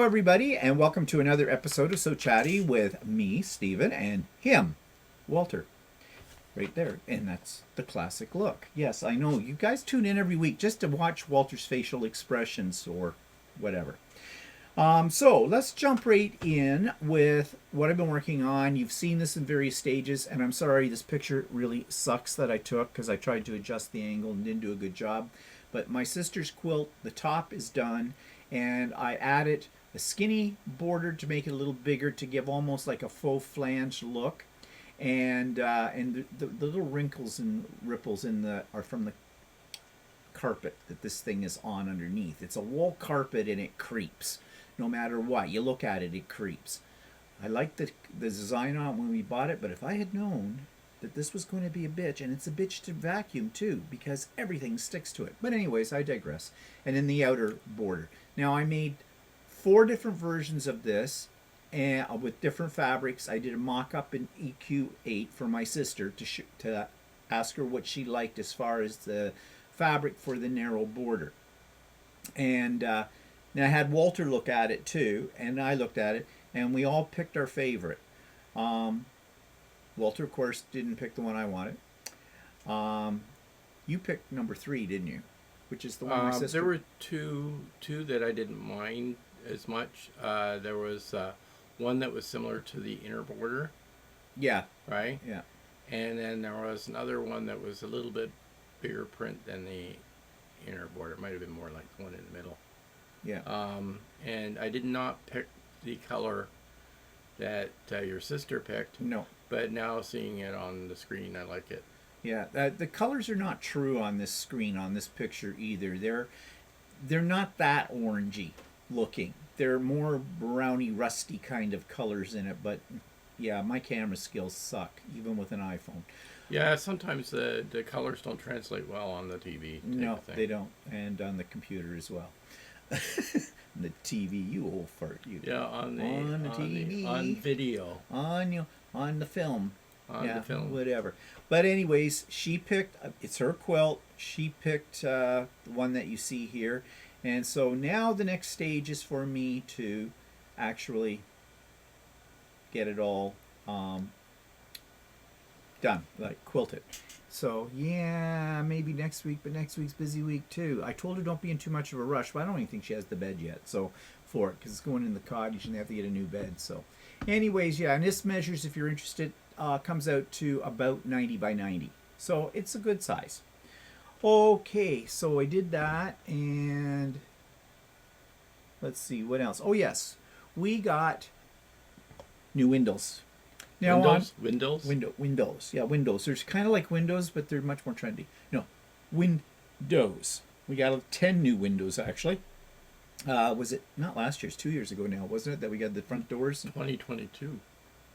everybody, and welcome to another episode of So Chatty with me, Steven, and him, Walter. Right there. And that's the classic look. Yes, I know. You guys tune in every week just to watch Walter's facial expressions or whatever. So let's jump right in with what I've been working on. You've seen this in various stages, and I'm sorry this picture really sucks that I took because I tried to adjust the angle and didn't do a good job. But my sister's quilt, the top is done, and I added a skinny border to make it a little bigger to give almost like a faux flange look. And the little wrinkles and ripples are from the carpet that this thing is on underneath. It's a wool carpet and it creeps. No matter what you look at it, it creeps. I liked the design on it when we bought it, but if I had known that this was going to be a bitch, and it's a bitch to vacuum too, because everything sticks to it. But anyways, I digress. And in the outer border. Now I made 4 different versions of this, and with different fabrics. I did a mock-up in EQ8 for my sister to ask her what she liked as far as the fabric for the narrow border. And I had Walter look at it too, and I looked at it, and we all picked our favorite. Walter, of course, didn't pick the one I wanted. You picked number 3, didn't you? Which is the one my sister... There were two that I didn't mind as much. There was one that was similar to the inner border. Yeah. Right? Yeah. And then there was another one that was a little bit bigger print than the inner border. It might have been more like the one in the middle. Yeah. And I did not pick the color that your sister picked. No. But now seeing it on the screen, I like it. Yeah. The colors are not true on this screen, on this picture either. They're not that orangey looking. They're more browny, rusty kind of colors in it. But yeah, my camera skills suck, even with an iPhone. Yeah, sometimes the colors don't translate well on the TV. No, they don't. And on the computer as well. The TV, you old fart, you. Yeah, on the TV, on video, on the film, the film, whatever. But anyways, she picked. It's her quilt. She picked the one that you see here, and so now the next stage is for me to actually get it all done, like quilt it. So, yeah, maybe next week, but next week's busy week too. I told her don't be in too much of a rush, but I don't even think she has the bed yet, so, for it, because it's going in the cottage and they have to get a new bed, so. Anyways, yeah, and this measures, if you're interested, comes out to about 90 by 90. So, it's a good size. Okay, so I did that, and let's see, what else? Oh, yes, we got new windows. Now Windows? Yeah, windows. There's kind of like windows, but they're much more trendy. No, windows. We got 10 new windows, actually. Was it not last year? It's 2 years ago now, wasn't it, that we got the front doors? 2022.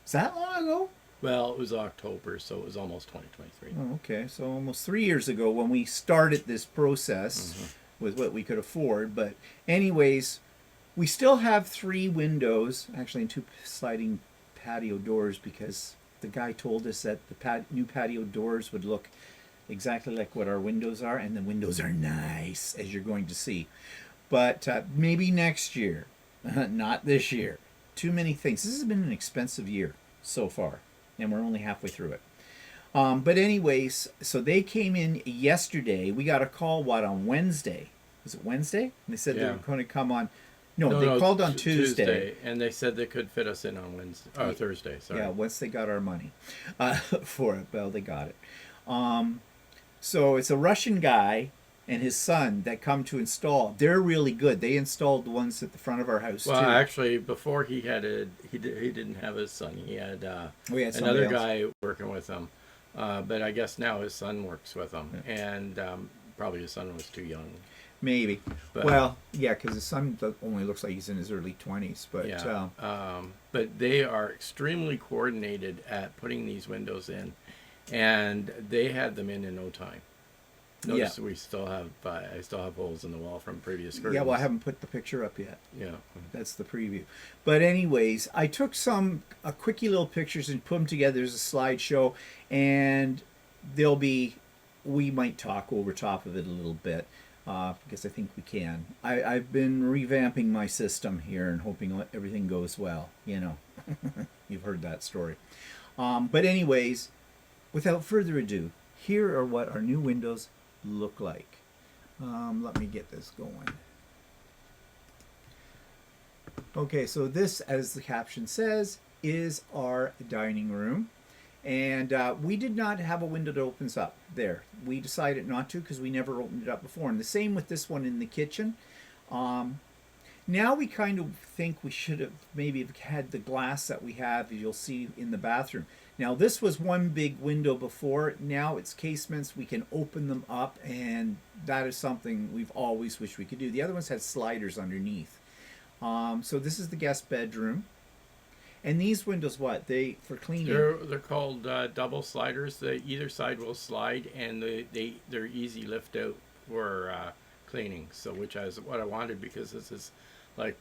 Is that long ago? Well, it was October, so it was almost 2023. Oh, okay. So almost 3 years ago when we started this process with what we could afford. But anyways, we still have 3 windows, actually, and 2 sliding patio doors, because the guy told us that the new patio doors would look exactly like what our windows are, and the windows are nice, as you're going to see. But maybe next year, not this year. Too many things. This has been an expensive year so far, and we're only halfway through it. But anyways, so they came in yesterday. We got a call, on Wednesday? Was it Wednesday? And they said they were going to come on. No, they called on Tuesday. And they said they could fit us in on Wednesday. Oh, Thursday, sorry. Yeah, once they got our money for it. Well, they got it. So it's a Russian guy and his son that come to install. They're really good. They installed the ones at the front of our house, well, too. Well, actually, before he didn't have his son. He had another guy working with him. But I guess now his son works with him. Yeah. And probably his son was too young. Maybe. But, well, yeah, because his son only looks like he's in his early 20s. But yeah. But they are extremely coordinated at putting these windows in, and they had them in no time. Notice we still have I still have holes in the wall from previous curtains. Yeah, well, I haven't put the picture up yet. Yeah, that's the preview. But anyways, I took some quickie little pictures and put them together as a slideshow, and we might talk over top of it a little bit. because I think we can. I've been revamping my system here and hoping everything goes well. You know, you've heard that story. But anyways, without further ado, here are what our new windows look like. Let me get this going. Okay, so this, as the caption says, is our dining room. And we did not have a window that opens up there. We decided not to because we never opened it up before. And the same with this one in the kitchen. Now we kind of think we should have maybe had the glass that we have, you'll see in the bathroom. Now this was one big window before. Now it's casements. We can open them up, and that is something we've always wished we could do. The other ones had sliders underneath. So this is the guest bedroom. And these windows, what they for cleaning? They're called double sliders. Either side will slide, and they're easy lift out for cleaning. So which is what I wanted, because this is like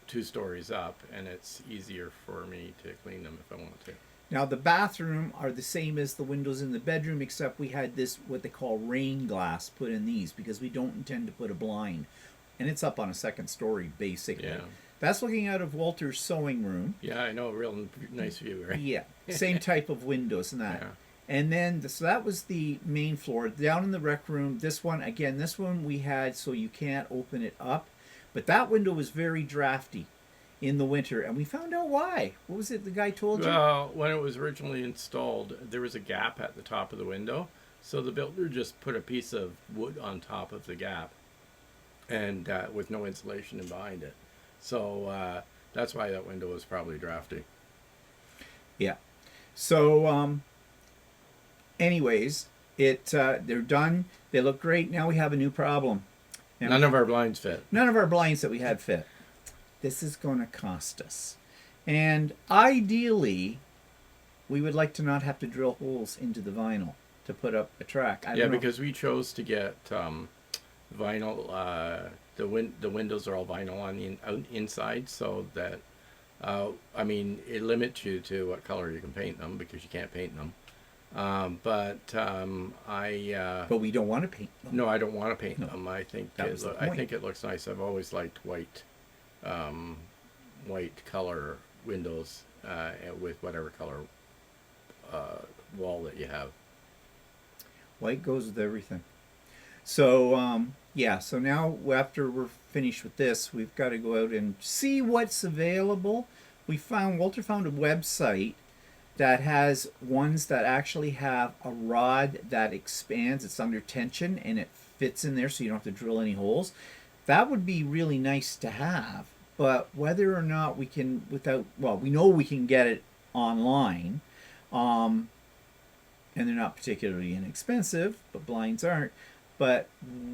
2 stories up, and it's easier for me to clean them if I want to. Now the bathroom are the same as the windows in the bedroom, except we had this what they call rain glass put in these because we don't intend to put a blind, and it's up on a 2nd story basically. Yeah. That's looking out of Walter's sewing room. Yeah, I know, real nice view, right? Yeah, same type of windows and that. Yeah. And then, so that was the main floor. Down in the rec room, this one we had so you can't open it up. But that window was very drafty in the winter, and we found out why. What was it the guy told you? Well, when it was originally installed, there was a gap at the top of the window. So the builder just put a piece of wood on top of the gap, and with no insulation in behind it. So that's why that window was probably drafty. Yeah. So, anyways, they're done. They look great. Now we have a new problem. And None of our blinds fit. None of our blinds that we had fit. This is going to cost us. And ideally, we would like to not have to drill holes into the vinyl to put up a track. Yeah, because we chose to get vinyl. The windows are all vinyl on the inside, so that it limits you to what color you can paint them, because you can't paint them. But we don't want to paint them. No, I don't want to paint them. I think I think it looks nice. I've always liked white color windows with whatever color wall that you have. White goes with everything. So so now after we're finished with this, we've got to go out and see what's available. Walter found a website that has ones that actually have a rod that expands. It's under tension and it fits in there, so you don't have to drill any holes. That would be really nice to have, but whether or not we can we know we can get it online, and they're not particularly inexpensive, but blinds aren't. But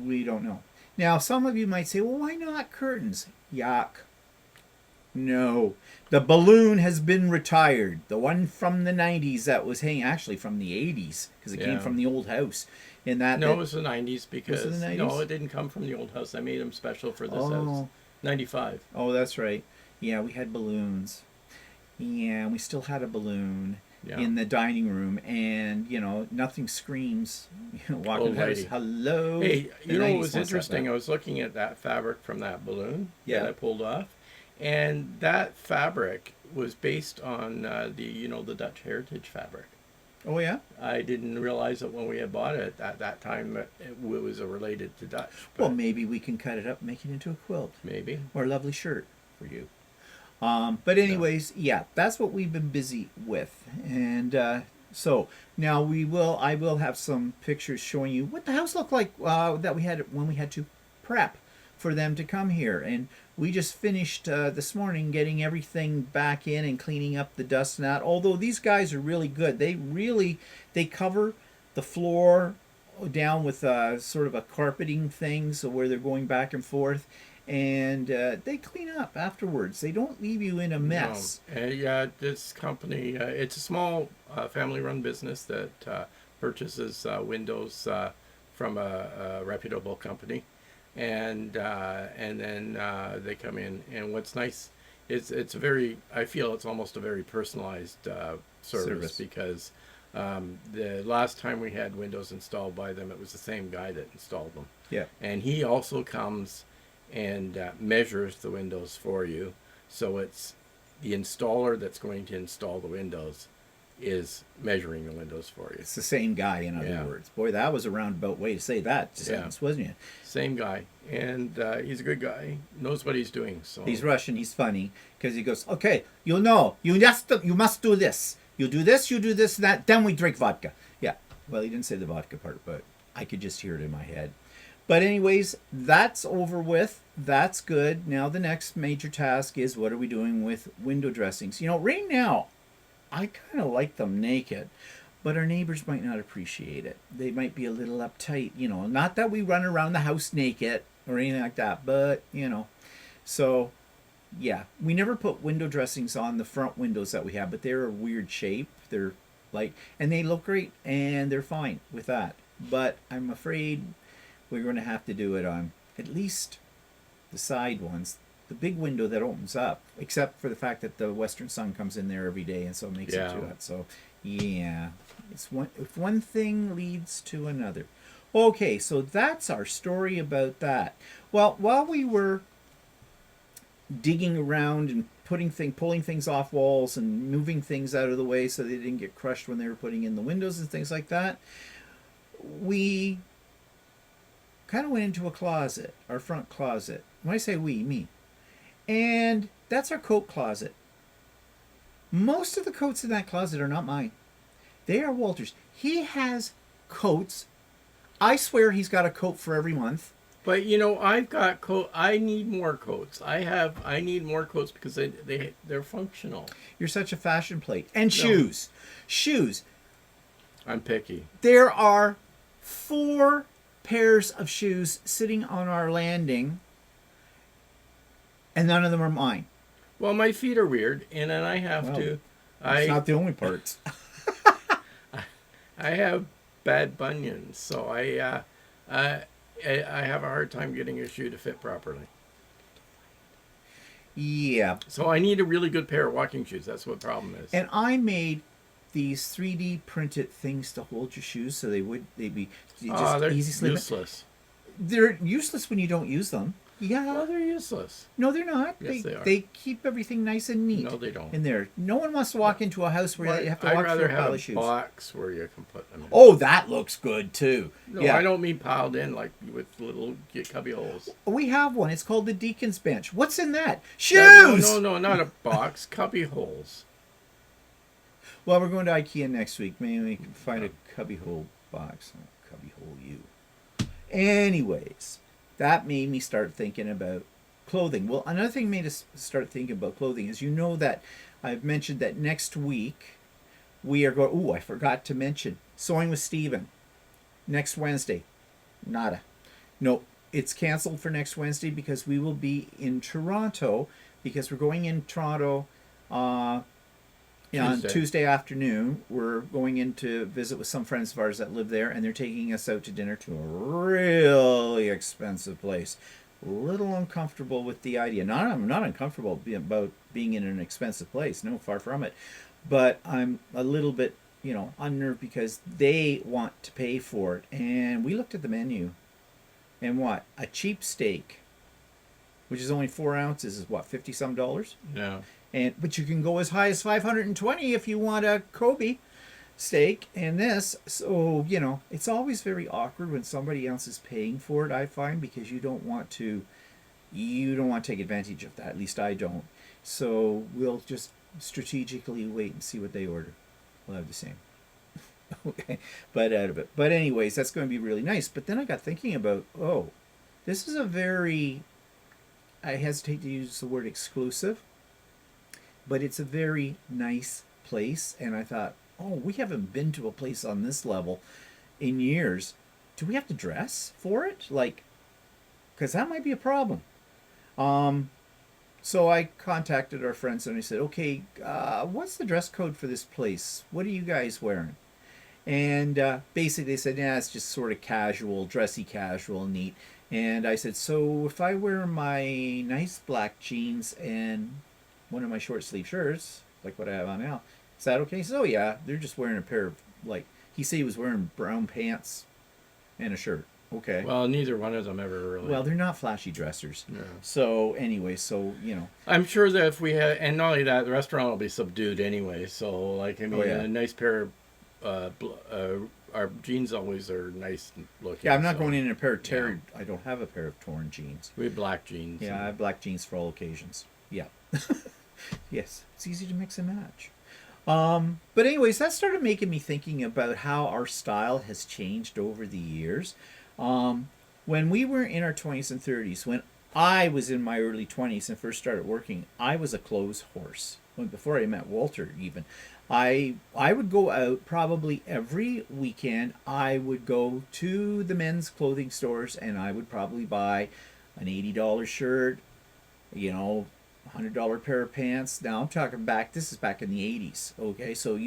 we don't know. Now, some of you might say, well, why not curtains? Yuck. No. The balloon has been retired. The one from the 90s that was hanging, actually from the 80s, because it came from the old house. It was the 90s, because was it the 90s? No, it didn't come from the old house. I made them special for this house. 95. Oh, that's right. Yeah, we had balloons. Yeah, we still had a balloon. Yeah. In the dining room, and nothing screams. Walking the house, hello. Hey, what was interesting? I was looking at that fabric from that balloon that I pulled off, and that fabric was based on the Dutch heritage fabric. Oh yeah, I didn't realize that when we had bought it at that time it was related to Dutch. Well, maybe we can cut it up, and make it into a quilt, maybe, or a lovely shirt for you. But anyways, that's what we've been busy with, and so now I will have some pictures showing you what the house looked like that we had when we had to prep for them to come here, and we just finished this morning getting everything back in and cleaning up the dust and that. Although these guys are really good, they cover the floor down with sort of a carpeting thing, so where they're going back and forth. And they clean up afterwards. They don't leave you in a mess. No. This company, it's a small family-run business that purchases windows from a reputable company, and then they come in. And what's nice is I feel it's almost a very personalized service, because The last time we had windows installed by them, it was the same guy that installed them. Yeah. And he also comes and measures the windows for you. So it's the installer that's going to install the windows is measuring the windows for you. It's the same guy, in other words. Boy, that was a roundabout way to say that sentence, wasn't it? Same guy. And he's a good guy. Knows what he's doing. So he's Russian. He's funny because he goes, okay, you know, you must do this. You do this, and that. Then we drink vodka. Yeah. Well, he didn't say the vodka part, but I could just hear it in my head. But anyways, that's over with. That's good. Now the next major task is, what are we doing with window dressings? You know, right now, I kind of like them naked, but our neighbors might not appreciate it. They might be a little uptight, you know. Not that we run around the house naked or anything like that, but, you know. So, yeah. We never put window dressings on the front windows that we have, but they're a weird shape. They're like, and they look great, and they're fine with that. But I'm afraid we're going to have to do it on at least the side ones. The big window that opens up, except for the fact that the western sun comes in there every day, and so it makes it too hot. So, yeah, it's if one thing leads to another. Okay, so that's our story about that. Well, while we were digging around and pulling things off walls and moving things out of the way so they didn't get crushed when they were putting in the windows and things like that, we kind of went into a closet, our front closet. When I say we, me. And that's our coat closet. Most of the coats in that closet are not mine. They are Walter's. He has coats. I swear he's got a coat for every month. But you know, I've got coat. I need more coats. I need more coats because they're functional. You're such a fashion plate. And shoes. Shoes. I'm picky. There are 4 pairs of shoes sitting on our landing, and none of them are mine. Well, my feet are weird, and then I have to. It's not the only parts. I have bad bunions, so I have a hard time getting a shoe to fit properly. Yeah. So I need a really good pair of walking shoes. That's what the problem is. And I made these 3D printed things to hold your shoes, so they'd be just they're easy slipping. useless. They're useless when you don't use them. Yeah. Well, they're useless. No, they're not. Yes, they are. They keep everything nice and neat. No, they don't. In there. No one wants to walk into a house where you have to walk through a pile of shoes. I'd rather have a box where you can put them in. Oh, that looks good too. No, yeah. I don't mean piled in like with little cubby holes. We have one. It's called the Deacon's Bench. What's in that? Shoes! No, not a box. Cubby holes. Well, we're going to IKEA next week. Maybe we can find a cubbyhole box. Cubbyhole you. Anyways, that made me start thinking about clothing. Well, another thing made us start thinking about clothing is, you know, that I've mentioned that next week we are going. Oh, I forgot to mention Sewing with Steven next Wednesday. Nada. No, it's canceled for next Wednesday because we will be in Toronto, because we're going in Toronto on Tuesday afternoon. We're going in to visit with some friends of ours that live there, and they're taking us out to dinner to a really expensive place. A little uncomfortable with the idea. I'm not uncomfortable about being in an expensive place. No, far from it. But I'm a little bit, unnerved because they want to pay for it. And we looked at the menu, and what? A cheap steak, which is only 4 ounces, is what, $50 some? Yeah. But you can go as high as $520 if you want a Kobe steak and this. So, it's always very awkward when somebody else is paying for it, I find, because you don't want to take advantage of that. At least I don't. So we'll just strategically wait and see what they order. We'll have the same. Okay. But out of it. But anyways, that's going to be really nice. But then I got thinking about, this is a very, I hesitate to use the word exclusive, but it's a very nice place. And I thought, we haven't been to a place on this level in years. Do we have to dress for it? Because that might be a problem. So I contacted our friends and I said, okay, what's the dress code for this place? What are you guys wearing? And basically they said, it's just sort of casual, dressy casual, neat. And I said, so if I wear my nice black jeans and one of my short sleeve shirts, like what I have on now, Is that okay? He said, oh yeah, they're just wearing a pair of, like, he said he was wearing brown pants and a shirt. Okay. Well, neither one of them ever really. Well, they're not flashy dressers. No. So anyway, so I'm sure that if we had, and not only that, the restaurant will be subdued anyway. So, like, I mean, Oh, yeah. a nice pair of our jeans always are nice looking. yeah, I'm not so, going in a pair of terry. I don't have a pair of torn jeans. We have black jeans. Yeah, I have black jeans for all occasions. Yeah. Yes, it's easy to mix and match. But anyways, that started making me thinking about how our style has changed over the years. When we were in our 20s and 30s, when I was in my early 20s and first started working, I was a clothes horse. Well, before I met Walter, even. I would go out probably every weekend. I would go to the men's clothing stores and I would probably buy an $80 shirt, $100 pair of pants. Now I'm talking back, this is back in the 80s, okay? So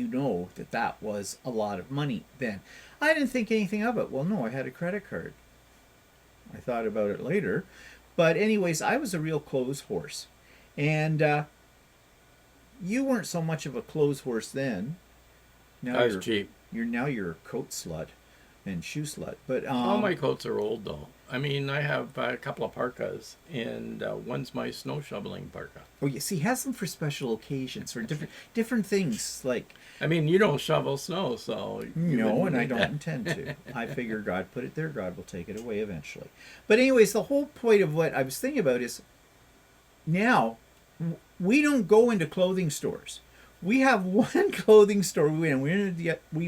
that was a lot of money then. I didn't think anything of it. Well, no, I had a credit card. I thought about it later. But anyways, I was a real clothes horse. And you weren't so much of a clothes horse then. Now I was cheap. You're a coat slut and shoe slut. But all my coats are old though. I mean, I have a couple of parkas, and one's my snow shoveling parka. Oh, yes, he has them for special occasions, for different things. Like, I mean, you don't shovel snow, so no, and I don't intend to. I figure God put it there, God will take it away eventually. But anyways, the whole point of what I was thinking about is now we don't go into clothing stores. We have one clothing store we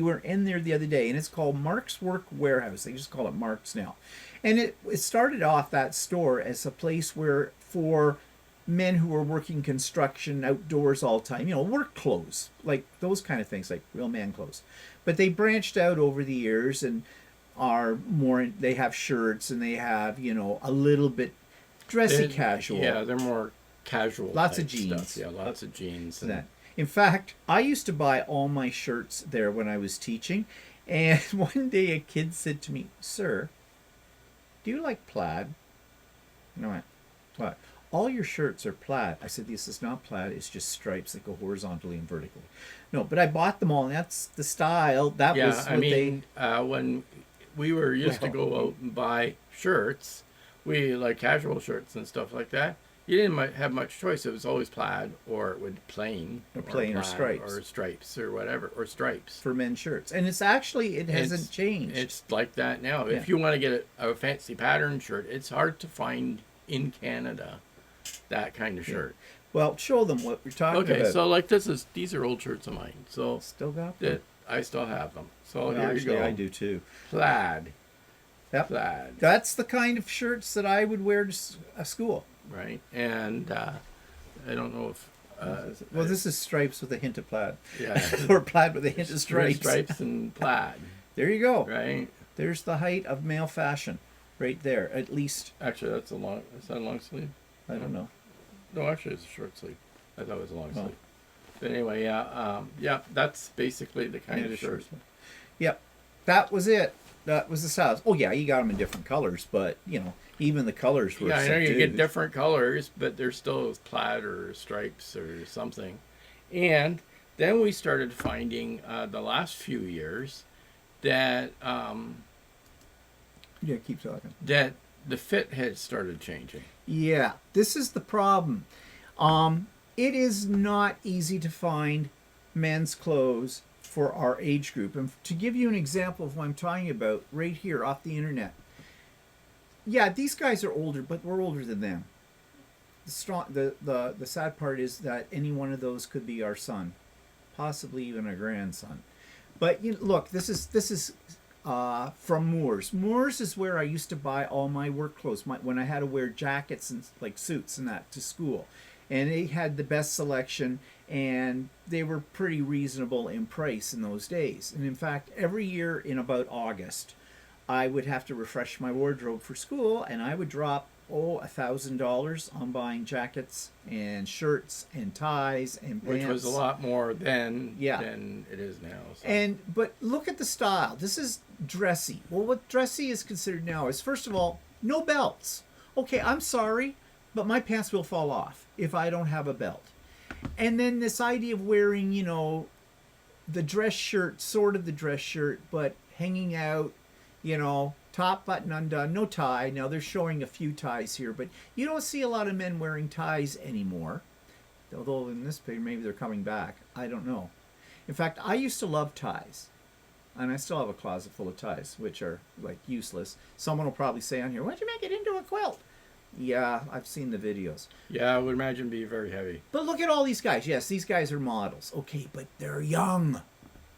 were in there the other day, and it's called Mark's Work Warehouse. They just call it Mark's now. And it started off, that store, as a place where for men who were working construction outdoors all the time, work clothes, like those kind of things, like real man clothes. But they branched out over the years and are more, they have shirts and they have, a little bit dressy casual. Yeah, they're more casual. Lots of jeans. Stuff. Yeah, lots of jeans. That. In fact, I used to buy all my shirts there when I was teaching. And one day a kid said to me, "Sir, do you like plaid?" And I went, "What? All your shirts are plaid." I said, "This is not plaid. It's just stripes that go horizontally and vertically." No, but I bought them all, and that's the style. That was what when we were used to go out and buy shirts, we like casual shirts and stuff like that. You didn't have much choice. It was always plaid, or it would plain, or stripes, or stripes, or whatever, or stripes for men's shirts. And it's actually hasn't changed. It's like that now. Yeah. If you want to get a fancy pattern shirt, it's hard to find in Canada that kind of shirt. Well, show them what we're talking about. Okay, so like these are old shirts of mine. So still got them. I still have them. So well, here actually, you go. I do too. Plaid. Yep. Plaid. That's the kind of shirts that I would wear to school. Right, and I don't know if. Well, this is stripes with a hint of plaid. Yeah. Or plaid with a hint of stripes. Stripes and plaid. There you go. Right. There's the height of male fashion, right there. At least. Actually, is that a long sleeve? I don't know. No, actually, it's a short sleeve. I thought it was a long sleeve. But anyway, yeah, that's basically the kind of shirt. Yep, that was it. That was the size. Oh yeah, you got them in different colors, but even the colors were. Yeah, I know subdued. you get different colors, but they're still plaid or stripes or something. And then we started finding the last few years that keep talking. That the fit had started changing. Yeah, this is the problem. It is not easy to find men's clothes for our age group. And to give you an example of what I'm talking about, right here off the internet. Yeah, these guys are older, but we're older than them. The sad part is that any one of those could be our son, possibly even a grandson. But look, this is from Moores. Moores is where I used to buy all my work clothes when I had to wear jackets and like suits and that to school. And they had the best selection, and they were pretty reasonable in price in those days. And in fact, every year in about August, I would have to refresh my wardrobe for school, and I would drop $1,000 on buying jackets and shirts and ties and pants. Which was a lot more than it is now. So. But look at the style. This is dressy. Well, what dressy is considered now is, first of all, no belts. Okay, I'm sorry, but my pants will fall off if I don't have a belt. And then this idea of wearing, the dress shirt, sort of the dress shirt, but hanging out, top button undone, no tie. Now they're showing a few ties here, but you don't see a lot of men wearing ties anymore. Although in this picture, maybe they're coming back. I don't know. In fact, I used to love ties. And I still have a closet full of ties, which are like useless. Someone will probably say on here, why'd you make it into a quilt? Yeah, I've seen the videos. Yeah, I would imagine be very heavy. But look at all these guys. Yes, these guys are models. Okay, but they're young.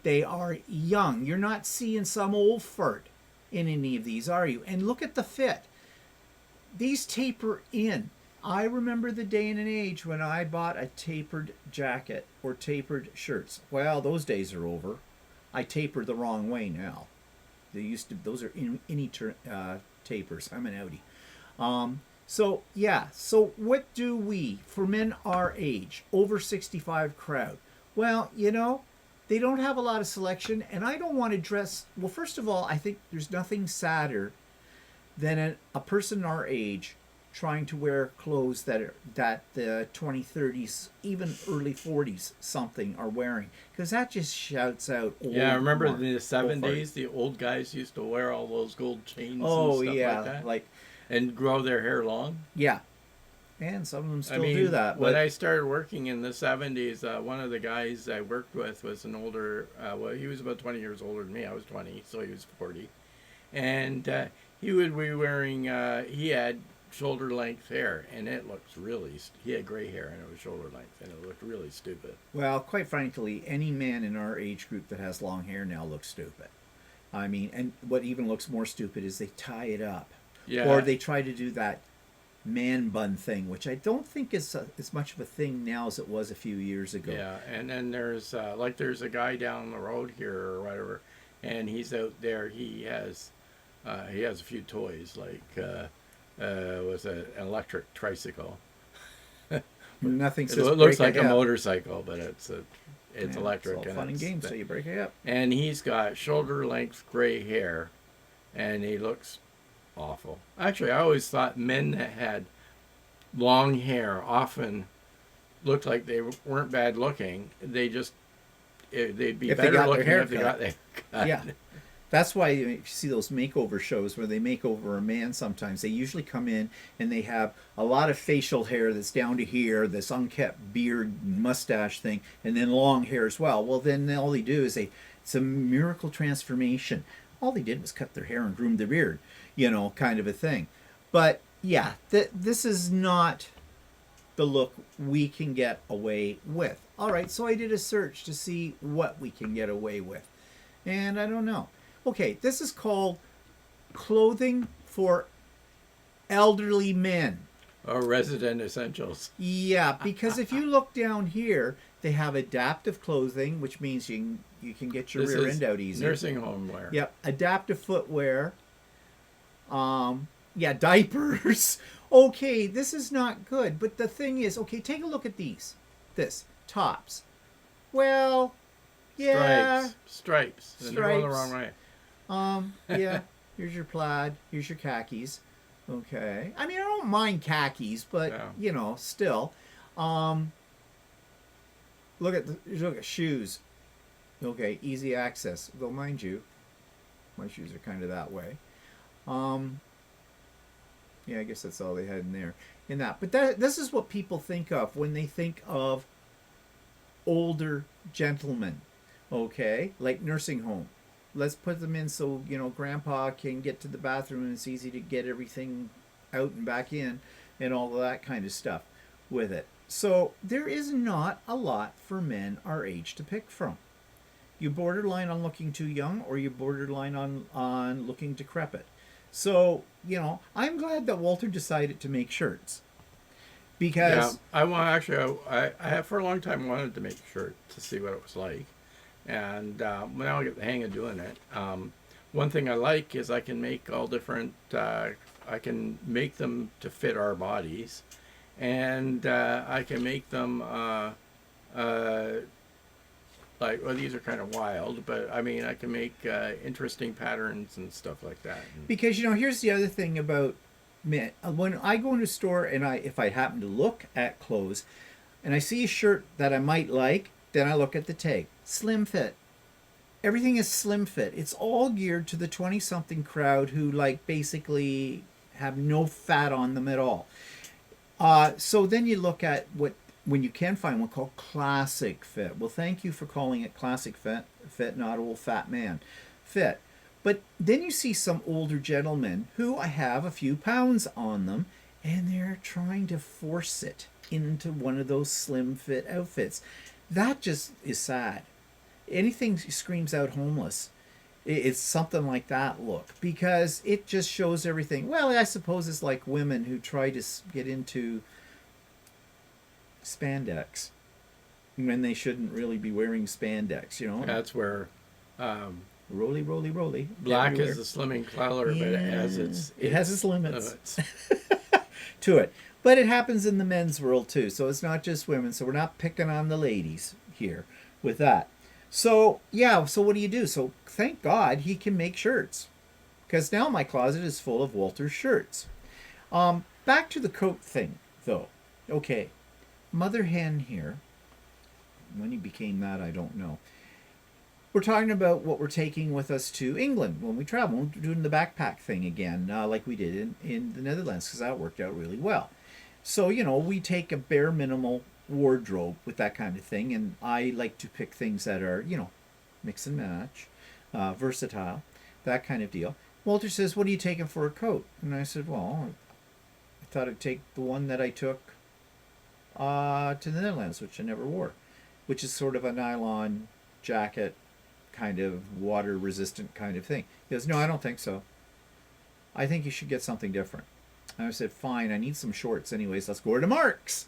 They are young. You're not seeing some old fart in any of these, are you? And look at the fit. These taper in. I remember the day and an age when I bought a tapered jacket or tapered shirts. Well, those days are over. I taper the wrong way now. Those are tapers. I'm an Audi. So what do we, for men our age, over 65 crowd? Well, they don't have a lot of selection, and I don't want to dress. Well, first of all, I think there's nothing sadder than a person our age trying to wear clothes that the 20s, 30s, even early 40s something are wearing, because that just shouts out old. Yeah, I remember in the 70s, the old guys used to wear all those gold chains and stuff like that. And grow their hair long. Yeah. And some of them still do that. When I started working in the 70s, one of the guys I worked with was an older, he was about 20 years older than me. I was 20, so he was 40. And he would be wearing, he had shoulder length hair, and it looks he had gray hair and it was shoulder length, and it looked really stupid. Well, quite frankly, any man in our age group that has long hair now looks stupid. I mean, and what even looks more stupid is they tie it up. Yeah. Or they try to do that man bun thing, which I don't think is as much of a thing now as it was a few years ago. Yeah, and then there's a guy down the road here or whatever, and he's out there. He has a few toys, like was an electric tricycle. Nothing says it looks like a motorcycle, but it's electric. It's all fun and games, so you break it up. And he's got shoulder length gray hair, and he looks awful. Actually, I always thought men that had long hair often looked like they weren't bad looking. They'd be better looking if they got their cut. Yeah. That's why you see those makeover shows where they make over a man sometimes. They usually come in and they have a lot of facial hair that's down to here, this unkept beard, mustache thing, and then long hair as well. Well, then all they do is it's a miracle transformation. All they did was cut their hair and groom their beard, kind of a thing. But yeah, this is not the look we can get away with. All right, so I did a search to see what we can get away with. And I don't know. Okay, this is called clothing for elderly men. Or resident essentials. Yeah, because if you look down here, they have adaptive clothing, which means you can get your rear end out easy. Nursing home wear. Yep, adaptive footwear. Diapers. Okay, this is not good. But the thing is, okay, take a look at these. Tops. Well, yeah. Stripes. They're going the wrong way. Yeah, here's your plaid. Here's your khakis. Okay. I mean, I don't mind khakis, but, still. Look at shoes. Okay, easy access. Though, mind you, my shoes are kind of that way. Yeah, I guess that's all they had in there. But this is what people think of when they think of older gentlemen. Okay, like nursing home. Let's put them in so, Grandpa can get to the bathroom and it's easy to get everything out and back in and all of that kind of stuff with it. So there is not a lot for men our age to pick from. You borderline on looking too young, or you borderline on looking decrepit. So, I'm glad that Walter decided to make shirts. Because I have for a long time wanted to make a shirt to see what it was like. And now I get the hang of doing it. One thing I like is I can make all different, I can make them to fit our bodies. And I can make them these are kind of wild, but I mean, I can make interesting patterns and stuff like that. Because, here's the other thing about men. When I go into a store and if I happen to look at clothes and I see a shirt that I might like, then I look at the tag. Slim fit. everything is slim fit. It's all geared to the 20-something crowd who like basically have no fat on them at all. So then you look at when you can find one called classic fit. Well, thank you for calling it classic fit, not old fat man fit. But then you see some older gentlemen who I have a few pounds on them, and they're trying to force it into one of those slim fit outfits. That just is sad. Anything screams out homeless. It's something like that look, because it just shows everything. Well, I suppose it's like women who try to get into spandex when they shouldn't really be wearing spandex, you know. That's where Roly, roly, roly. black everywhere. is the slimming color, but it has its limits to it. But it happens in the men's world too, so it's not just women. So we're not picking on the ladies here with that. So yeah, so what do you do? So thank God he can make shirts, because now my closet is full of Walter's shirts. Back to the coat thing though. Okay, Mother Hen here. When he became that, I don't know. We're talking about what we're taking with us to England when we travel. We're doing the backpack thing again, like we did in the Netherlands, because that worked out really well. So, you know, we take a bare minimal wardrobe with that kind of thing, and I like to pick things that are, you know, mix and match, versatile, that kind of deal. Walter says, what are you taking for a coat? And I said, well, I thought I'd take the one that I took to the Netherlands, which I never wore, which is sort of a nylon jacket, kind of water resistant kind of thing. He goes, no, I don't think so. I think you should get something different. And I said, fine, I need some shorts anyways. Let's go to Mark's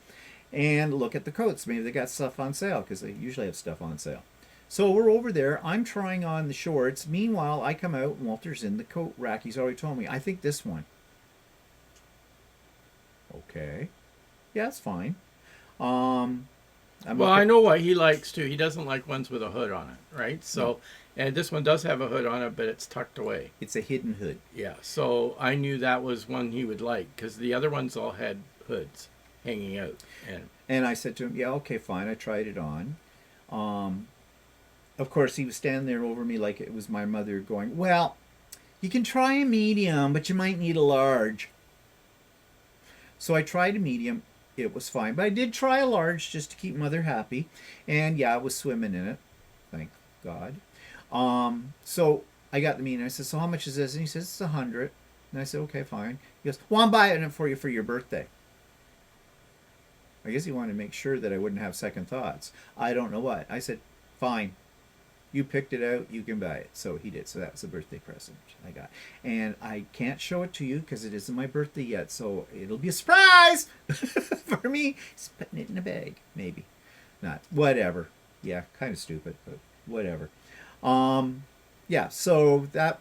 and look at the coats. Maybe they got stuff on sale, because they usually have stuff on sale. So we're over there. I'm trying on the shorts. Meanwhile, I come out and Walter's in the coat rack. He's already told me, I think this one. Okay. Yeah, it's fine. I know what he likes too. He doesn't like ones with a hood on it, right? So, and this one does have a hood on it, but it's tucked away. It's a hidden hood. Yeah, so I knew that was one he would like, because the other ones all had hoods hanging out. And I said to him, yeah, okay, fine. I tried it on. Of course, he was standing there over me like it was my mother going, well, you can try a medium, but you might need a large. So I tried a medium. It was fine. But I did try a large just to keep Mother happy. And yeah, I was swimming in it. Thank God. So I got the medium. I said, so how much is this? And he says, it's 100. And I said, okay, fine. He goes, well, I'm buying it for you for your birthday. I guess he wanted to make sure that I wouldn't have second thoughts. I don't know what. I said, fine. You picked it out, you can buy it. So he did. So that was a birthday present I got. And I can't show it to you because it isn't my birthday yet. So it'll be a surprise for me. He's putting it in a bag. Maybe. Not. Whatever. Yeah, kind of stupid, but whatever. Yeah, so that...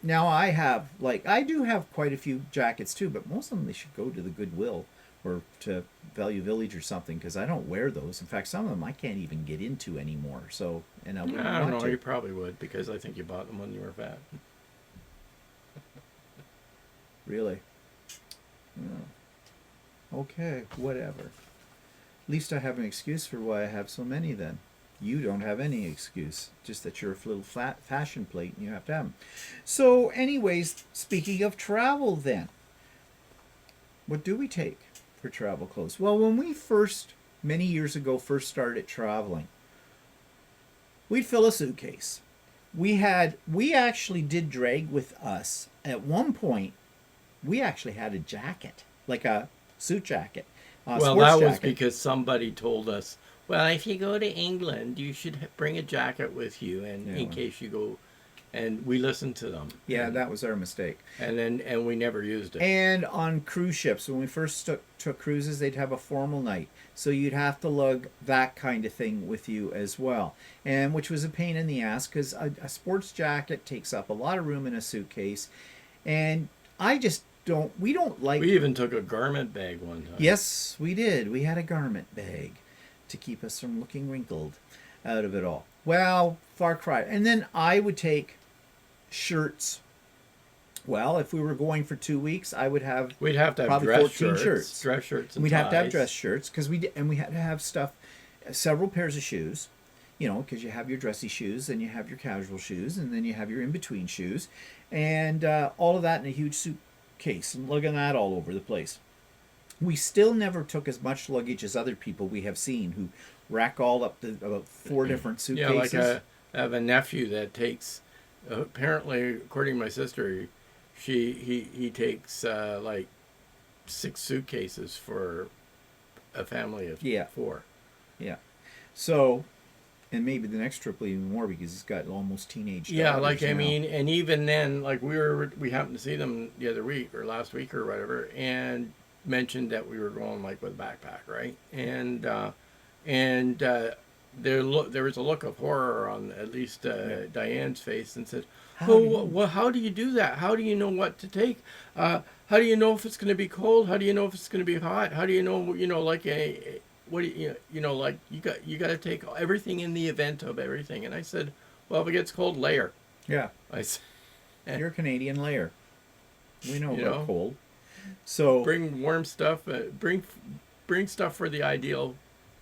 Now I have, I do have quite a few jackets too, but most of them, they should go to the Goodwill or to Value Village or something, because I don't wear those. In fact, some of them I can't even get into anymore. So, and I wouldn't I don't want know. to. You probably would, because I think you bought them when you were fat. Really? Oh. Okay, whatever. At least I have an excuse for why I have so many then. You don't have any excuse, just that you're a little flat fashion plate and you have to have them. So anyways, speaking of travel then, what do we take for travel clothes? Well, when we many years ago, first started traveling, we'd fill a suitcase. We actually did drag with us. At one point, we actually had a jacket, like a suit jacket. Well, that was because somebody told us, well, if you go to England, you should bring a jacket with you, and in case you go, and we listened to them. Yeah, that was our mistake. And we never used it. And on cruise ships, when we first took cruises, they'd have a formal night, so you'd have to lug that kind of thing with you as well, and which was a pain in the ass, because a sports jacket takes up a lot of room in a suitcase, and we don't like. We even took a garment bag one time. Yes, we did. We had a garment bag to keep us from looking wrinkled out of it all. Well, far cry. And then I would take shirts. Well, if we were going for 2 weeks, we'd have to have probably dress 14 shirts, and we'd have to have ties. dress shirts, because we had to have stuff, several pairs of shoes, because you have your dressy shoes, and you have your casual shoes, and then you have your in-between shoes, and all of that in a huge suitcase, and lugging that all over the place. We still never took as much luggage as other people we have seen who rack all up to about 4 different Yeah, like suitcases. I have a nephew that takes, apparently, according to my sister, he takes like 6 suitcases for a family of Yeah. 4. Yeah. So, and maybe the next trip will be even more because he's got almost teenage Yeah, daughters like I now. mean, and even then, like we happened to see them the other week or last week or whatever, and mentioned that we were going like with a backpack, right? And there was a look of horror on at least Diane's face, and said, How "Well, do you? well, how do you do that? How do you know what to take? How do you know if it's going to be cold? How do you know if it's going to be hot? How do you know, like what do like you got to take everything in the event of everything?" And I said, "Well, if it gets cold, layer." Yeah, I said, you're a Canadian layer. We know you about know, cold. So, bring warm stuff, bring stuff for the ideal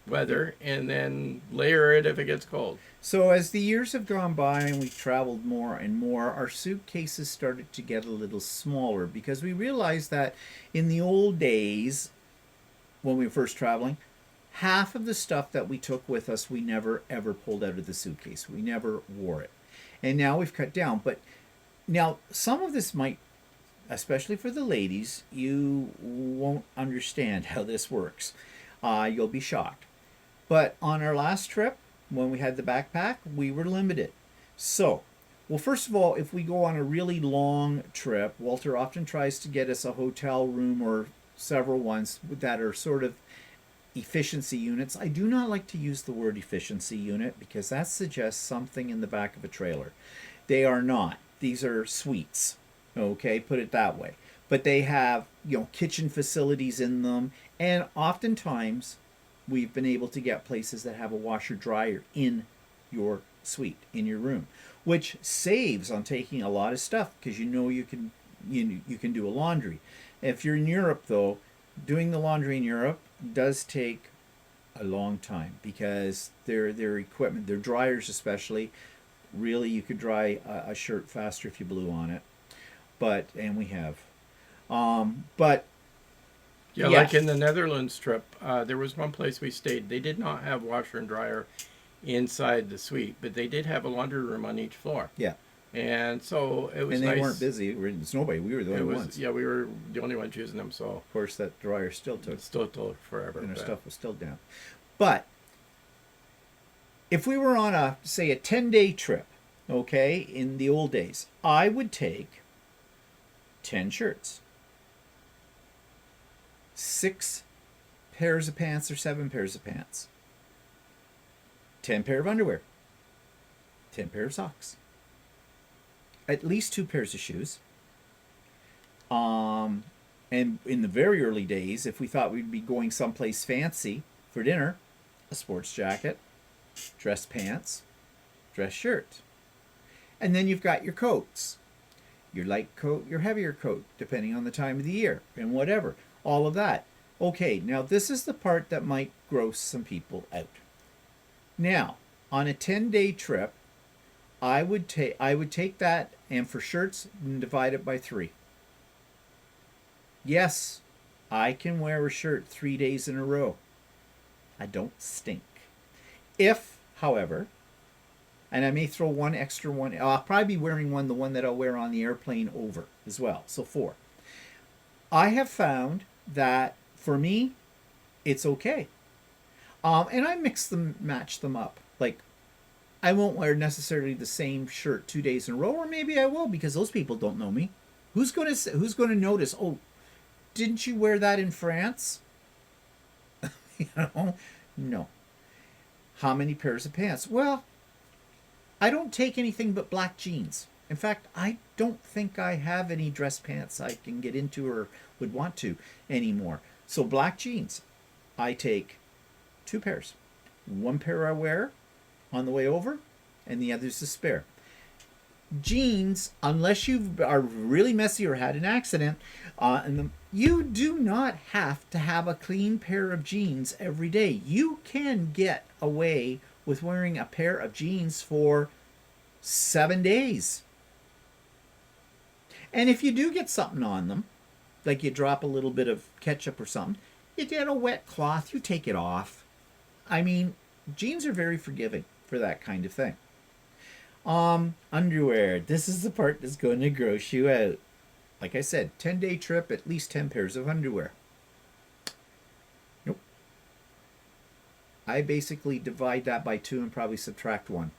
weather, and then layer it if it gets cold. so as the years have gone by and we've traveled more and more, our suitcases started to get a little smaller because we realized that in the old days, when we were first traveling, half of the stuff that we took with us, we never ever pulled out of the suitcase. We never wore it. And now we've cut down. But now some of this might, especially for the ladies, you won't understand how this works. You'll be shocked. But on our last trip, when we had the backpack, we were limited. So, well, first of all, if we go on a really long trip, Walter often tries to get us a hotel room or several ones that are sort of efficiency units. I do not like to use the word efficiency unit because that suggests something in the back of a trailer. They are not. These are suites. Okay, put it that way. But they have, kitchen facilities in them, and oftentimes we've been able to get places that have a washer dryer in your suite, in your room, which saves on taking a lot of stuff because you can do a laundry. If you're in Europe though, doing the laundry in Europe does take a long time because their equipment, their dryers especially, really you could dry a shirt faster if you blew on it. And we have, but Yeah, yeah, like in the Netherlands trip, there was one place we stayed. They did not have washer and dryer inside the suite, but they did have a laundry room on each floor. yeah, And so it was and they nice. weren't busy. It's nobody. We were the It only was ones. Yeah, we were the only ones using them, so Of course, that dryer still took, it still took forever. and our but- stuff was still down. But if we were on say a 10-day trip, okay, in the old days, I would take 10 shirts, 6 pairs of pants or 7 pairs of pants, 10 pair of underwear, 10 pair of socks, at least 2 pairs of shoes. And in the very early days, if we thought we'd be going someplace fancy for dinner, a sports jacket, dress pants, dress shirt. And then you've got your coats, your light coat, your heavier coat, depending on the time of the year and whatever, all of that. Okay, now this is the part that might gross some people out. Now, on a 10-day trip, I would take that, and for shirts, divide it by 3. Yes, I can wear a shirt 3 days in a row. I don't stink. If, however, and I may throw one extra one, I'll probably be wearing the one that I'll wear on the airplane over as well. So 4. I have found that for me, it's okay. And I match them up. Like, I won't wear necessarily the same shirt 2 days in a row, or maybe I will because those people don't know me. Who's going to notice? Oh, didn't you wear that in France? No. How many pairs of pants? Well, I don't take anything but black jeans. In fact, I don't think I have any dress pants I can get into or would want to anymore. So black jeans, I take 2 pairs. 1 pair I wear on the way over, and the other's a spare. Jeans, unless you are really messy or had an accident, you do not have to have a clean pair of jeans every day. You can get away with wearing a pair of jeans for 7 days. And if you do get something on them, like you drop a little bit of ketchup or something, you get a wet cloth, you take it off. I mean, jeans are very forgiving for that kind of thing. Underwear. This is the part that's going to gross you out. Like I said, 10-day trip, at least 10 pairs of underwear. Nope. I basically divide that by 2 and probably subtract 1.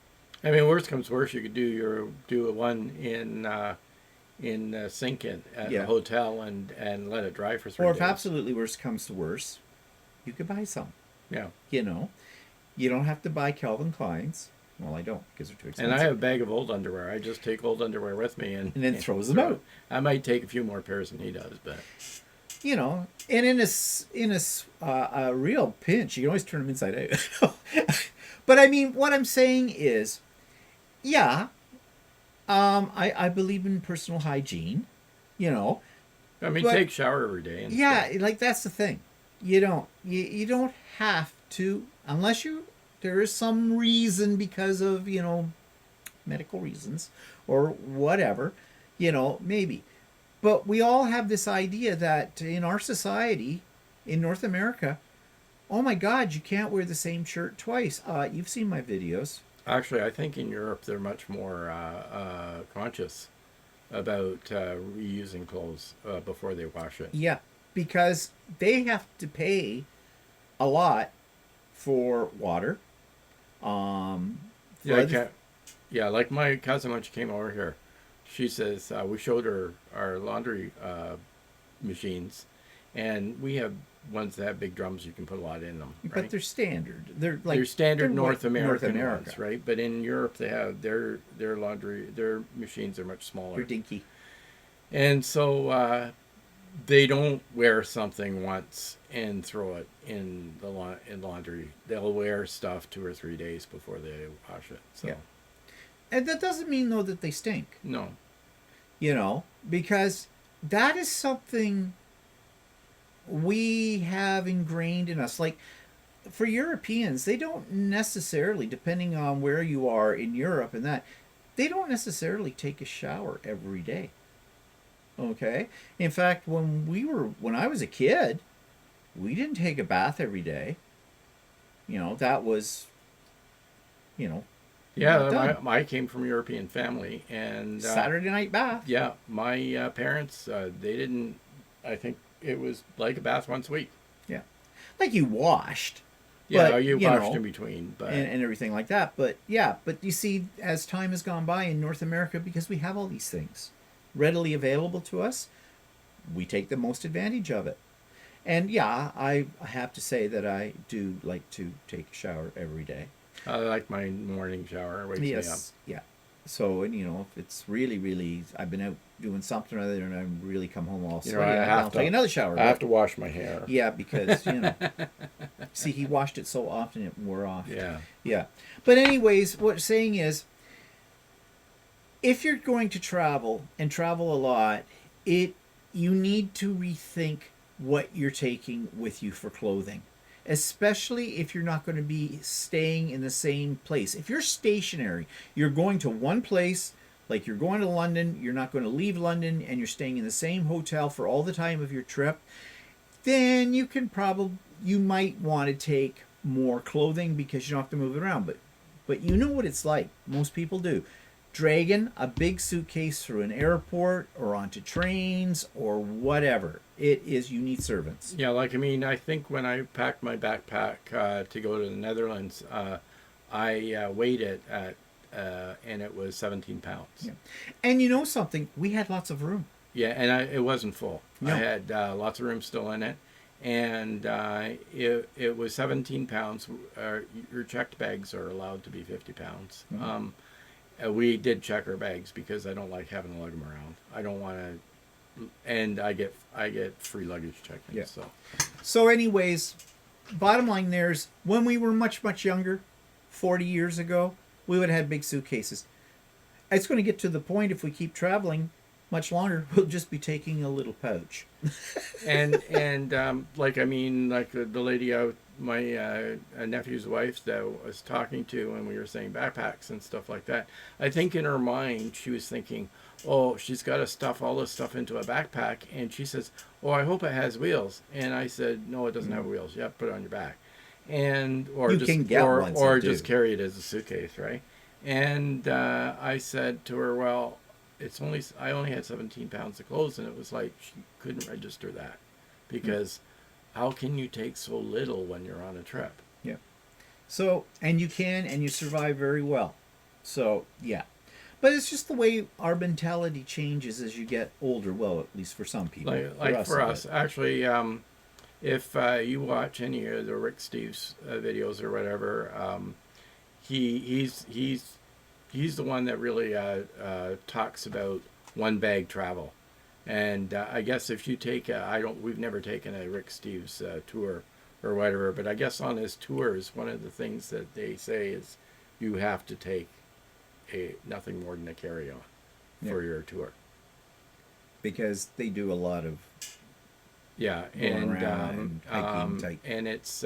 I mean, worst comes worst, you could do a one in sink at Yeah. a hotel and let it dry for 3 Or days. if absolutely worst comes to worst, you could buy some. Yeah. You know, you don't have to buy Calvin Klein's. Well, I don't because they're too expensive. And I have a bag of old underwear. I just take old underwear with me and then throws them out. I might take a few more pairs than he does, but You know, and in a real pinch, you can always turn them inside out. But I mean, what I'm saying is, yeah, I believe in personal hygiene. You know, I mean, but, take shower every day. And yeah, stuff. like that's the thing. You don't have to unless there is some reason because of medical reasons or whatever. Maybe. But we all have this idea that in our society, in North America, oh my God, you can't wear the same shirt twice. You've seen my videos. Actually, I think in Europe they're much more conscious about reusing clothes before they wash it. Yeah, because they have to pay a lot for water. Yeah, like my cousin when she came over here, she says we showed her our laundry machines, and we have ones that have big drums. You can put a lot in them. Right? But they're standard. They're standard North like American North ones, right? But in Europe, they have their machines are much smaller. They're dinky. And so they don't wear something once and throw it in laundry. They'll wear stuff 2 or 3 days before they wash it. So. Yeah. And that doesn't mean, though, that they stink. No. Because that is something we have ingrained in us. Like, for Europeans, they don't necessarily, depending on where you are in Europe and that, they don't necessarily take a shower every day. Okay? In fact, when I was a kid, we didn't take a bath every day. That was, Yeah, I came from a European family, and Saturday night bath. Yeah, my parents, they didn't. I think it was like a bath once a week. Yeah, like you washed. Yeah, but, you washed in between, but and everything like that. But yeah, but you see, as time has gone by in North America, because we have all these things readily available to us, we take the most advantage of it. And yeah, I have to say that I do like to take a shower every day. I like my morning shower. Wakes me up. Yeah. So, and if it's really, really, I've been out doing something or other and I really come home all sweaty, I'll take another shower. I have to wash my hair. Yeah, because, see, he washed it so often it wore off. Yeah. Yeah. But anyways, what I'm saying is, if you're going to travel and travel a lot, you need to rethink what you're taking with you for clothing. Especially if you're not going to be staying in the same place. If you're stationary, you're going to one place, like you're going to London, you're not going to leave London, and you're staying in the same hotel for all the time of your trip, then you might want to take more clothing because you don't have to move it around. But you know what it's like. Most people do. Dragging a big suitcase through an airport or onto trains or whatever. You need servants. Yeah, I think when I packed my backpack to go to the Netherlands, I weighed it and it was 17 pounds. Yeah. And you know something? We had lots of room. Yeah, and it wasn't full. No. I had lots of room still in it. And it was 17 pounds. Your checked bags are allowed to be 50 pounds. Mm-hmm. We did check our bags because I don't like having to lug them around. I don't want to, and I get free luggage check-in. Yeah. So anyways, bottom line there's when we were much, much younger, 40 years ago, we would have had big suitcases. It's going to get to the point if we keep traveling much longer. We'll just be taking a little pouch. And like I mean, like the lady out, my nephew's wife that I was talking to, and we were saying backpacks and stuff like that. I think in her mind she was thinking, oh, she's got to stuff all this stuff into a backpack, and she says, oh, I hope it has wheels. And I said, no, it doesn't have wheels. You have to put it on your back, and or You just can get or ones or that just do. carry it as a suitcase, right? And I said to her, well, I only had 17 pounds of clothes, and it was like she couldn't register that because how can you take so little when you're on a trip? Yeah. So, and you can, and you survive very well. So, yeah. But it's just the way our mentality changes as you get older. Well, at least for some people. Like for a us, bit. actually, if you watch any of the Rick Steves videos or whatever, he's the one that really talks about one bag travel. And I guess if you take we've never taken a Rick Steves tour or whatever, but I guess on his tours, one of the things that they say is you have to take nothing more than a carry-on for your tour. Because they do a lot of Yeah, going around and hiking tight. and it's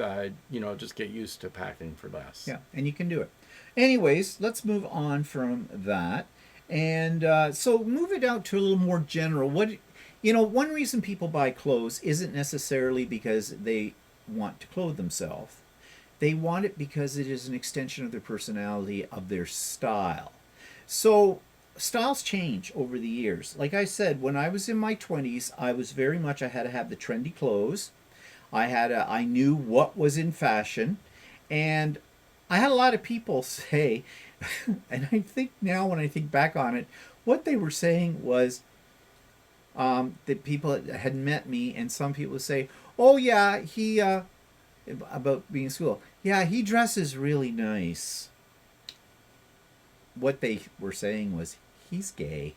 just get used to packing for less. Yeah, and you can do it. Anyways, let's move on from that. And so move it out to a little more general. One reason people buy clothes isn't necessarily because they want to clothe themselves. They want it because it is an extension of their personality, of their style. So styles change over the years. Like I said, when I was in my 20s, I was very much, I had to have the trendy clothes. I knew what was in fashion, and I had a lot of people say, and I think now when I think back on it, what they were saying was that people had met me, and some people would say, "Oh yeah, he about being in school. Yeah, he dresses really nice." What they were saying was he's gay,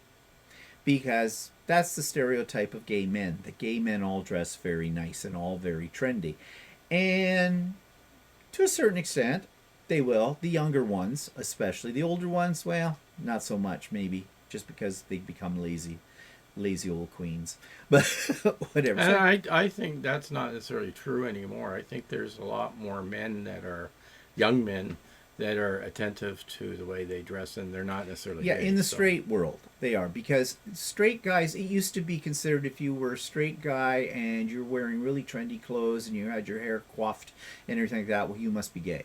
because that's the stereotype of gay men. The gay men all dress very nice and all very trendy, and to a certain extent, they will. The younger ones, especially. The older ones, well, not so much, maybe, just because they become lazy old queens. But whatever. And I think that's not necessarily true anymore. I think there's a lot more men that are young men that are attentive to the way they dress, and they're not necessarily Yeah, gay, in the so. straight world, they are. Because straight guys, it used to be considered if you were a straight guy and you're wearing really trendy clothes and you had your hair coiffed and everything like that, well, you must be gay.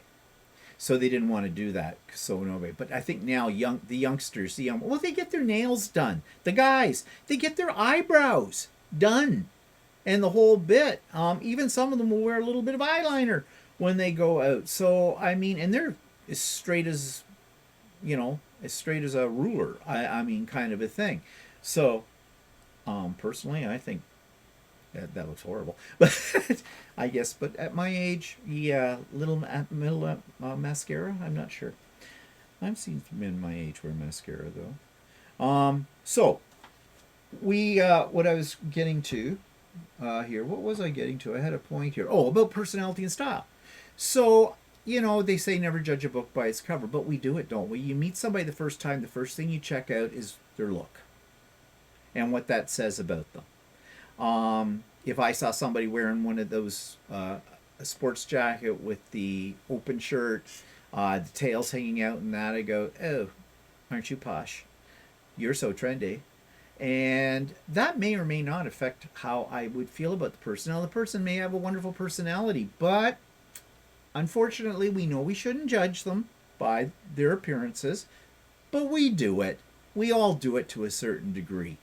So they didn't want to do that. So nobody. But I think now the youngsters, well, they get their nails done. The guys, they get their eyebrows done, and the whole bit. Even some of them will wear a little bit of eyeliner when they go out. So I mean, and they're as straight as, as straight as a ruler. I mean, kind of a thing. So, personally, I think that looks horrible. But I guess, but at my age, yeah, little mascara. I'm not sure. I've seen men my age wear mascara though. So what I was getting to here. What was I getting to? I had a point here. Oh, about personality and style. So they say never judge a book by its cover, but we do it, don't we? You meet somebody the first time, the first thing you check out is their look and what that says about them. If I saw somebody wearing one of those a sports jacket with the open shirt, the tails hanging out and that, I go, "Oh, aren't you posh? You're so trendy." And that may or may not affect how I would feel about the person. Now, the person may have a wonderful personality, but unfortunately, we know we shouldn't judge them by their appearances, but we do it. We all do it to a certain degree.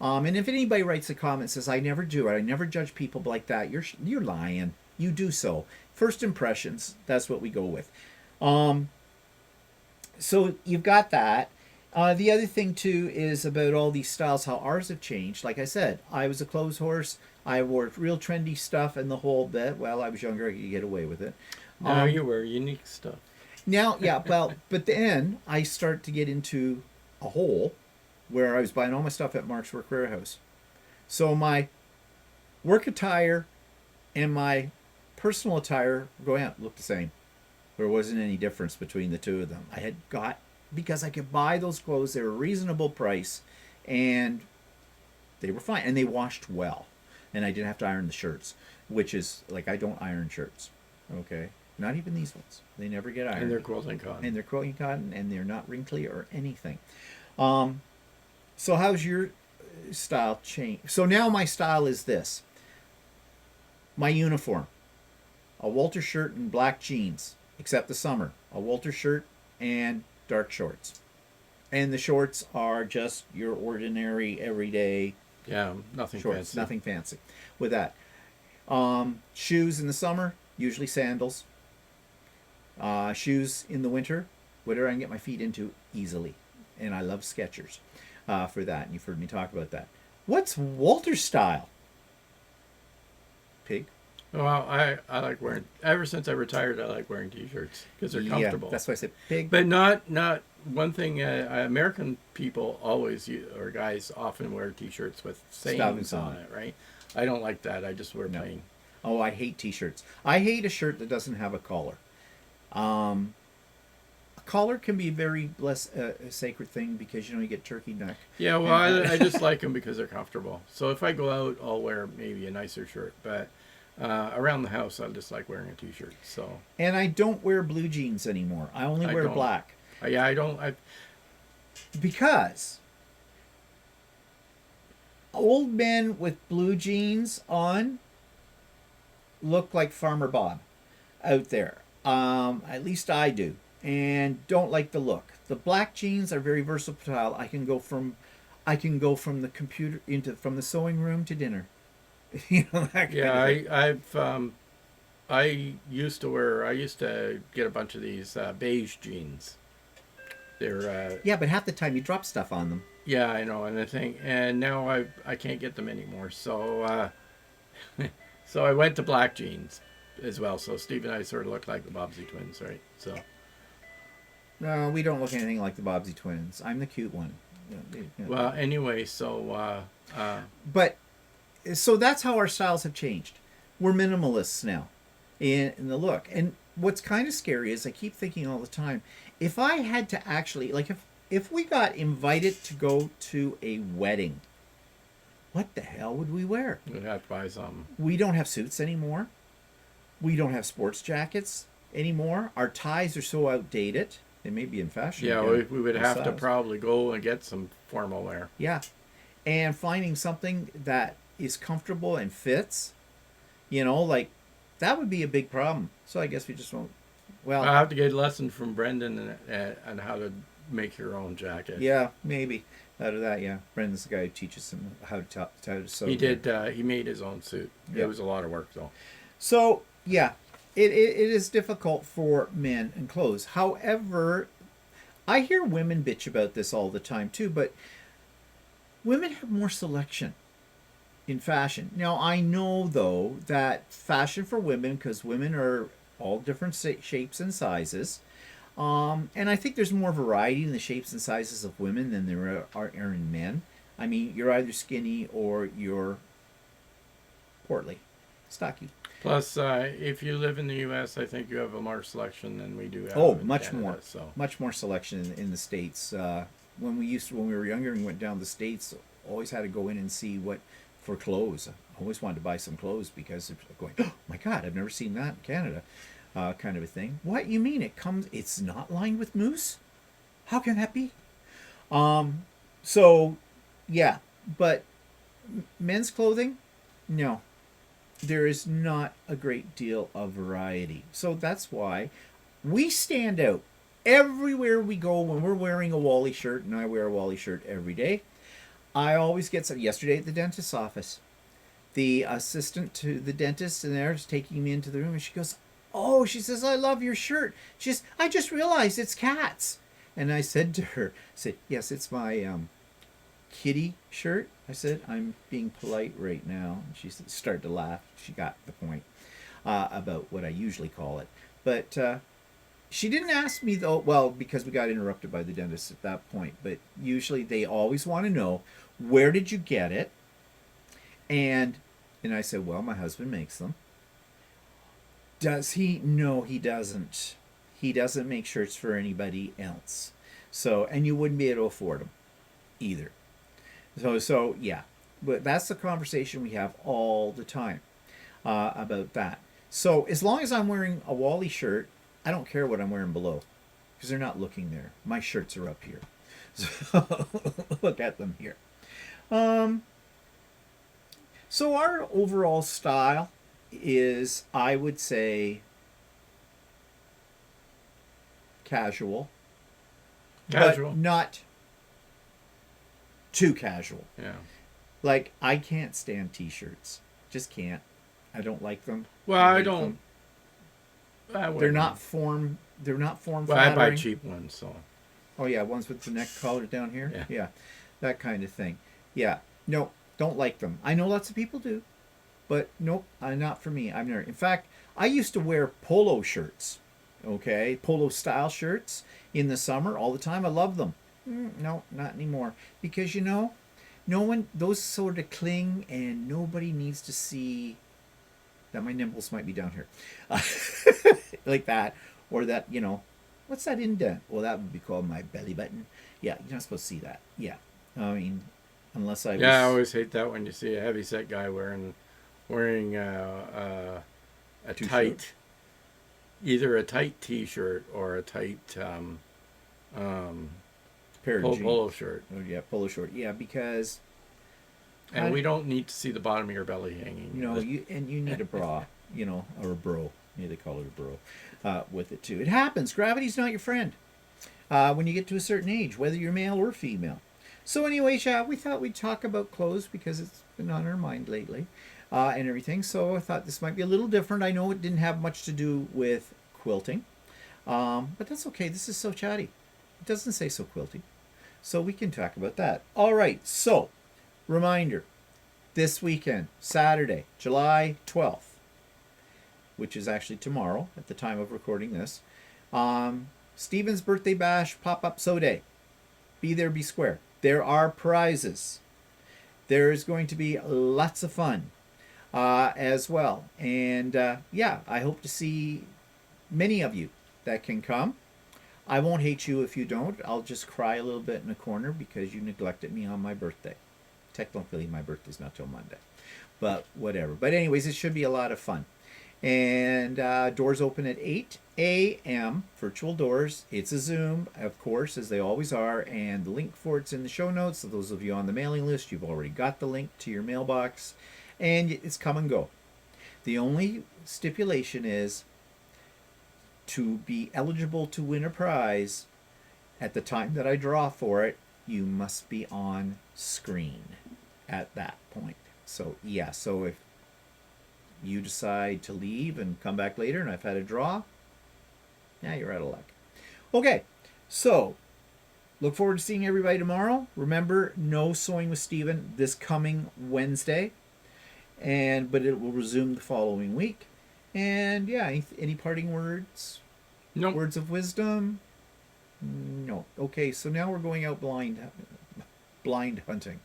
And if anybody writes a comment and says, "I never do it, I never judge people like that," you're lying. You do so. First impressions, that's what we go with. So you've got that. The other thing, too, is about all these styles, how ours have changed. Like I said, I was a clothes horse. I wore real trendy stuff and the whole bit. Well, I was younger. I could get away with it. Now you wear unique stuff. Now, yeah, well, but then I start to get into a hole where I was buying all my stuff at Mark's Work Warehouse. So my work attire and my personal attire going out looked the same. There wasn't any difference between the two of them. I had got, because I could buy those clothes, they were a reasonable price, and They were fine, and they washed well, and I didn't have to iron the shirts, which is like I don't iron shirts. Okay, not even these ones. They never get ironed. And they're quilting cotton. And they're quilting cotton, and they're not wrinkly or anything. So how's your style change? So now my style is this. My uniform. A Walter shirt and black jeans, except the summer. A Walter shirt and dark shorts. And the shorts are just your ordinary, everyday Yeah, nothing shorts. fancy. Nothing fancy with that. Shoes in the summer, usually sandals. Shoes in the winter, whatever I can get my feet into easily. And I love Skechers for that. And you've heard me talk about that. What's Walter's style? Pig? Well, I like wearing, ever since I retired, I like wearing t-shirts because they're comfortable. Yeah, that's why I said pig. But not one thing, American people always, or guys often wear t-shirts with sayings on it, right? I don't like that. I just wear plain. Oh, I hate t-shirts. I hate a shirt that doesn't have a collar. A collar can be a very a sacred thing because, you get turkey neck. Yeah, well, I just like them because they're comfortable. So if I go out, I'll wear maybe a nicer shirt. But around the house, I just like wearing a t-shirt. So. And I don't wear blue jeans anymore. I only wear black. Yeah, I don't. Because old men with blue jeans on look like Farmer Bob out there. At least I do. And don't like the look. The black jeans are very versatile. I can go from the computer from the sewing room to dinner. That kind of thing. I used to get a bunch of these beige jeans. They're yeah, but half the time you drop stuff on them. Yeah, I know, and now I can't get them anymore. So so I went to black jeans as well. So Steve and I sort of look like the Bobbsey twins, right? So. No, we don't look anything like the Bobbsey twins. I'm the cute one. Well, anyway, so. But, so that's how our styles have changed. We're minimalists now in the look. And what's kind of scary is I keep thinking all the time, if I had to actually, like if we got invited to go to a wedding, what the hell would we wear? We'd have to buy some. We don't have suits anymore. We don't have sports jackets anymore. Our ties are so outdated. They may be in fashion. Yeah, we would have to probably go and get some formal wear. Yeah. And finding something that is comfortable and fits, like that would be a big problem. So I guess we just won't. Well, I'll have to get a lesson from Brendan on how to make your own jacket. Yeah, maybe. Out of that, yeah. Brendan's the guy who teaches him how to sew. He did. He made his own suit. Yeah. It was a lot of work, though. So, yeah. It is difficult for men and clothes. However, I hear women bitch about this all the time too, but women have more selection in fashion. Now, I know, though, that fashion for women, because women are all different shapes and sizes, and I think there's more variety in the shapes and sizes of women than there are in men. I mean, you're either skinny or you're portly, stocky. Plus, if you live in the U.S., I think you have a more selection than we do. Much Canada, more. So Much more selection in the States. When we were younger and went down the States, always had to go in and see for clothes. I always wanted to buy some clothes because of going, oh my God, I've never seen that in Canada, kind of a thing. What you mean? It's not lined with moose? How can that be? So, yeah, but men's clothing, no. There is not a great deal of variety. So that's why we stand out everywhere we go when we're wearing a Wally shirt, and I wear a Wally shirt every day. I always get some. Yesterday at the dentist's office, the assistant to the dentist in there is taking me into the room, and she goes, oh, she says, I love your shirt. She says, I just realized it's Cat's. And I said to her, yes, it's my kitty shirt. I said, I'm being polite right now. And she started to laugh. She got the point about what I usually call it. But she didn't ask me, though, well, because we got interrupted by the dentist at that point. But usually they always want to know, where did you get it? And I said, well, my husband makes them. Does he? No, he doesn't. He doesn't make shirts for anybody else. So, and you wouldn't be able to afford them either. So yeah. But that's the conversation we have all the time about that. So as long as I'm wearing a Wally shirt, I don't care what I'm wearing below because they're not looking there. My shirts are up here. So look at them here. So our overall style is, I would say, casual. Casual. But not too casual. Yeah. Like, I can't stand t-shirts. Just can't. I don't like them. Well, I hate don't. them. They're not form Well, flattering. I buy cheap ones, so. Oh yeah, ones with the neck collar down here. Yeah. Yeah, that kind of thing. Yeah, no, don't like them. I know lots of people do, but nope, not for me. I've never. In fact, I used to wear polo shirts. Okay, polo style shirts in the summer all the time. I love them. No, not anymore, because no one, those sort of cling, and nobody needs to see that my nipples might be down here, like that, or that, what's that indent? Well, that would be called my belly button. Yeah, you're not supposed to see that. Yeah, I mean, unless I was. Yeah, I always hate that when you see a heavy-set guy wearing a tight, either a tight T-shirt or a tight pair of jeans. Polo shirt. Oh yeah, polo short. Yeah, because. And we don't need to see the bottom of your belly hanging. No, you need a bra, or a bro. Yeah, they call it a bro, with it too. It happens. Gravity's not your friend when you get to a certain age, whether you're male or female. So anyway, we thought we'd talk about clothes because it's been on our mind lately, and everything. So I thought this might be a little different. I know it didn't have much to do with quilting, but that's okay. This is So Chatty. It doesn't say So Quilty, so we can talk about that. All right. So, reminder. This weekend, Saturday, July 12th, which is actually tomorrow at the time of recording this, Stephen's Birthday Bash Pop-Up Sew Day. Be there, be square. There are prizes. There is going to be lots of fun as well. And I hope to see many of you that can come. I won't hate you if you don't. I'll just cry a little bit in a corner because you neglected me on my birthday. Technically, my birthday's not till Monday, but whatever. But anyways, it should be a lot of fun. And doors open at 8 a.m. Virtual doors. It's a Zoom, of course, as they always are. And the link for it's in the show notes. So those of you on the mailing list, you've already got the link to your mailbox. And it's come and go. The only stipulation is to be eligible to win a prize at the time that I draw for it, you must be on screen at that point. So yeah, so if you decide to leave and come back later and I've had a draw, yeah, you're out of luck. Okay, so look forward to seeing everybody tomorrow. Remember, no sewing with Stephen this coming Wednesday, but it will resume the following week. And yeah, any parting words? No. Words of wisdom? No. Okay, so now we're going out blind hunting.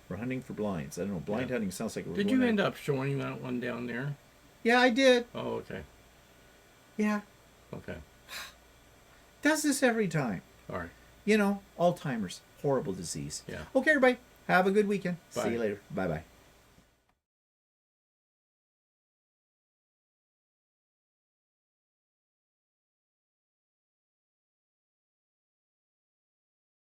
We're hunting for blinds. I don't know. Blind hunting sounds like we're Did going you out. end up showing that one down there? Yeah, I did. Oh, okay. Yeah. Okay. Does this every time. All right. Alzheimer's. Horrible disease. Yeah. Okay, everybody. Have a good weekend. Bye. See you later. Bye-bye.